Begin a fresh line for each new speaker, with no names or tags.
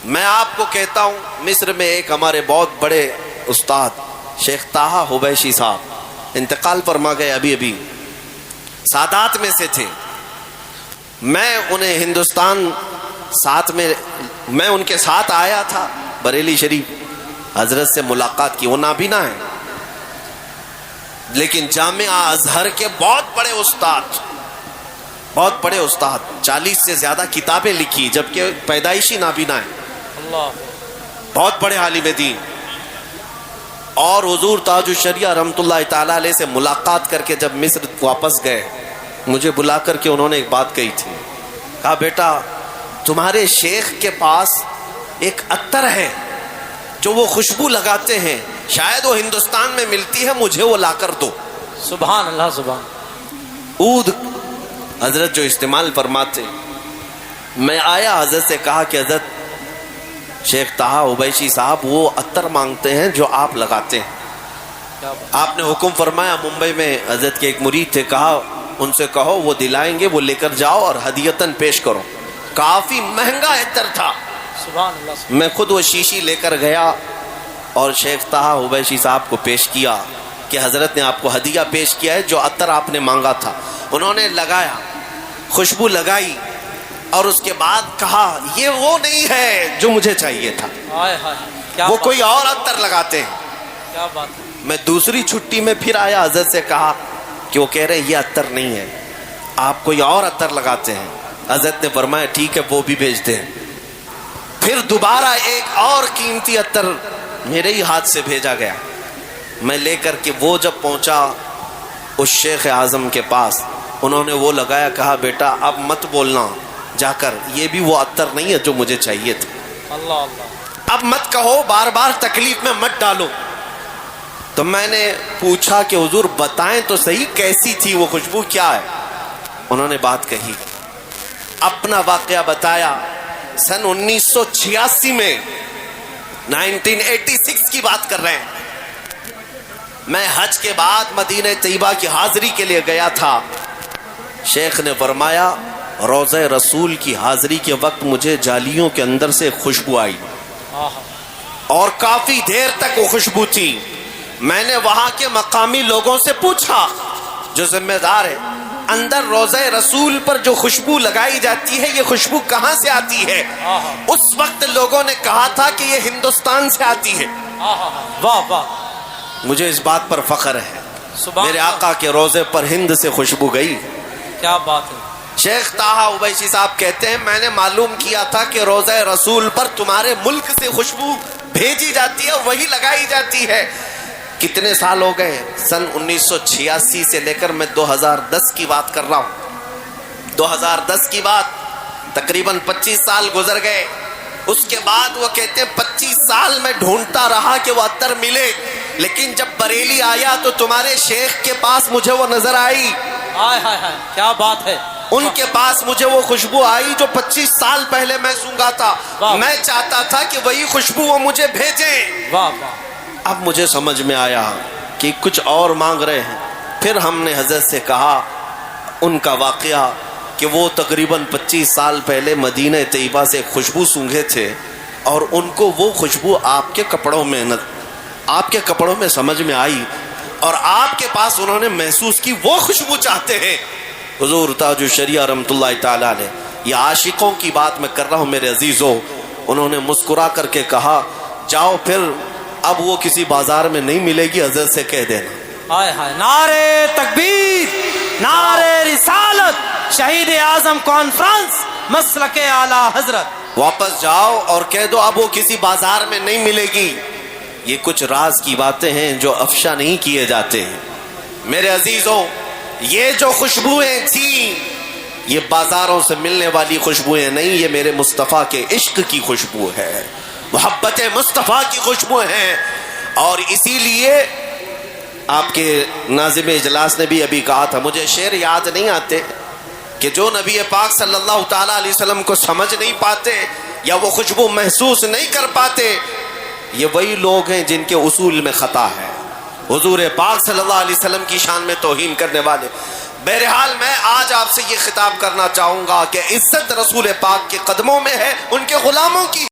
میں آپ کو کہتا ہوں مصر میں ایک ہمارے بہت بڑے استاد شیخ طاہا حبیشی صاحب انتقال فرما گئے، ابھی سادات میں سے تھے. میں انہیں ہندوستان میں ان کے ساتھ آیا تھا بریلی شریف، حضرت سے ملاقات کی. وہ نابینا ہے لیکن جامعہ ازہر کے بہت بڑے استاد 40 سے زیادہ کتابیں لکھی، جبکہ پیدائشی نابینا ہے. بہت بڑے عالم دین. اور حضور تاج الشریعہ رحمۃ اللہ تعالی علیہ سے ملاقات کر کے جب مصر واپس گئے، مجھے بلا کر کے انہوں نے ایک بات کہی تھی. کہا بیٹا تمہارے شیخ کے پاس ایک عطر ہے جو وہ خوشبو لگاتے ہیں، شاید وہ ہندوستان میں ملتی ہے، مجھے وہ لا کر دو.
سبحان اللہ. سبحان
عود حضرت جو استعمال فرماتے. میں آیا، حضرت سے کہا کہ حضرت شیخ طاہا حبیشی صاحب وہ عطر مانگتے ہیں جو آپ لگاتے ہیں. آپ نے حکم فرمایا. ممبئی میں حضرت کے ایک مرید تھے، کہا ان سے کہو وہ دلائیں گے، وہ لے کر جاؤ اور ہدیتاً پیش کرو. کافی مہنگا عطر تھا.
سبحان اللہ.
میں خود وہ شیشی لے کر گیا اور شیخ طاہا حبیشی صاحب کو پیش کیا کہ حضرت نے آپ کو ہدیہ پیش کیا ہے جو عطر آپ نے مانگا تھا. انہوں نے لگایا، خوشبو لگائی اور اس کے بعد کہا یہ وہ نہیں ہے جو مجھے چاہیے تھا، وہ کوئی اور عطر لگاتے ہیں.
کیا بات ہے.
میں دوسری چھٹی میں پھر آیا، حضرت سے کہا کہ وہ کہہ رہے ہیں یہ عطر نہیں ہے، آپ کوئی اور عطر لگاتے ہیں. حضرت نے فرمایا ٹھیک ہے وہ بھی بھیجتے ہیں. پھر دوبارہ ایک اور قیمتی عطر میرے ہی ہاتھ سے بھیجا گیا. میں لے کر کے وہ جب پہنچا اس شیخ اعظم کے پاس، انہوں نے وہ لگایا. کہا بیٹا اب مت بولنا جا کر یہ بھی وہ عطر نہیں ہے جو مجھے چاہیے تھا.
اللہ اللہ.
اب مت کہو، بار بار تکلیف میں مت ڈالو. تو میں نے پوچھا کہ حضور بتائیں تو صحیح کیسی تھی وہ خوشبو، کیا ہے؟ انہوں نے بات کہی، اپنا واقعہ بتایا. سن 1986 میں 1986 کی بات کر رہے ہیں. میں حج کے بعد مدینہ طیبہ کی حاضری کے لیے گیا تھا. شیخ نے فرمایا روضہ رسول کی حاضری کے وقت مجھے جالیوں کے اندر سے خوشبو آئی اور کافی دیر تک وہ خوشبو تھی. میں نے وہاں کے مقامی لوگوں سے پوچھا جو ذمہ دار ہے، اندر روضہ رسول پر جو خوشبو لگائی جاتی ہے یہ خوشبو کہاں سے آتی ہے؟ اس وقت لوگوں نے کہا تھا کہ یہ ہندوستان سے آتی ہے.
واہ واہ.
مجھے اس بات پر فخر ہے،
سبحان
میرے آقا کے روضے پر ہند سے خوشبو گئی.
کیا بات ہے.
شیخ طاہا حبیشی صاحب کہتے ہیں میں نے معلوم کیا تھا کہ روضہ رسول پر تمہارے ملک سے خوشبو بھیجی جاتی ہے، وہی لگائی جاتی ہے. کتنے سال ہو گئے؟ سن 1986 سے لے کر میں 2010 کی بات کر رہا ہوں. 2010 کی بات، تقریباً 25 سال گزر گئے. اس کے بعد وہ کہتے ہیں 25 سال میں ڈھونڈتا رہا کہ وہ عطر ملے، لیکن جب بریلی آیا تو تمہارے شیخ کے پاس مجھے وہ نظر آئی.
ہائے ہائے ہائے. کیا بات ہے.
ان کے پاس مجھے وہ خوشبو آئی جو 25 سال پہلے میں سونگا تھا. میں چاہتا تھا کہ وہی خوشبو وہ مجھے بھیجیں.
واہ واہ.
اب مجھے سمجھ میں آیا کہ کچھ اور مانگ رہے ہیں. پھر ہم نے حضرت سے کہا ان کا واقعہ کہ وہ تقریباً 25 سال پہلے مدینہ طیبہ سے خوشبو سونگھے تھے اور ان کو وہ خوشبو آپ کے کپڑوں میں سمجھ میں آئی اور آپ کے پاس انہوں نے محسوس کی وہ خوشبو چاہتے ہیں. حضور تاج الشریعہ رحمۃ اللہ تعالی علیہ، یہ عاشقوں کی بات میں کر رہا ہوں میرے عزیزوں. انہوں نے مسکرا کر کے کہا جاؤ پھر اب وہ کسی بازار میں نہیں ملے گی، حضرت سے کہہ دینا.
ہائے ہائے. نعرے تکبیر، نعرے رسالت، شہید اعظم کانفرنس، مسلک اعلی حضرت.
واپس جاؤ اور کہہ دو اب وہ کسی بازار میں نہیں ملے گی. یہ کچھ راز کی باتیں ہیں جو افشا نہیں کیے جاتے ہیں. میرے عزیزوں یہ جو خوشبوئیں تھیں یہ بازاروں سے ملنے والی خوشبوئیں نہیں، یہ میرے مصطفیٰ کے عشق کی خوشبو ہے، محبت مصطفیٰ کی خوشبو ہیں. اور اسی لیے آپ کے ناظم اجلاس نے بھی ابھی کہا تھا، مجھے شعر یاد نہیں آتے کہ جو نبی پاک صلی اللہ تعالیٰ علیہ وسلم کو سمجھ نہیں پاتے یا وہ خوشبو محسوس نہیں کر پاتے، یہ وہی لوگ ہیں جن کے اصول میں خطا ہے، حضور پاک صلی اللہ علیہ وسلم کی شان میں توہین کرنے والے. بہرحال میں آج آپ سے یہ خطاب کرنا چاہوں گا کہ عزت رسول پاک کے قدموں میں ہے، ان کے غلاموں کی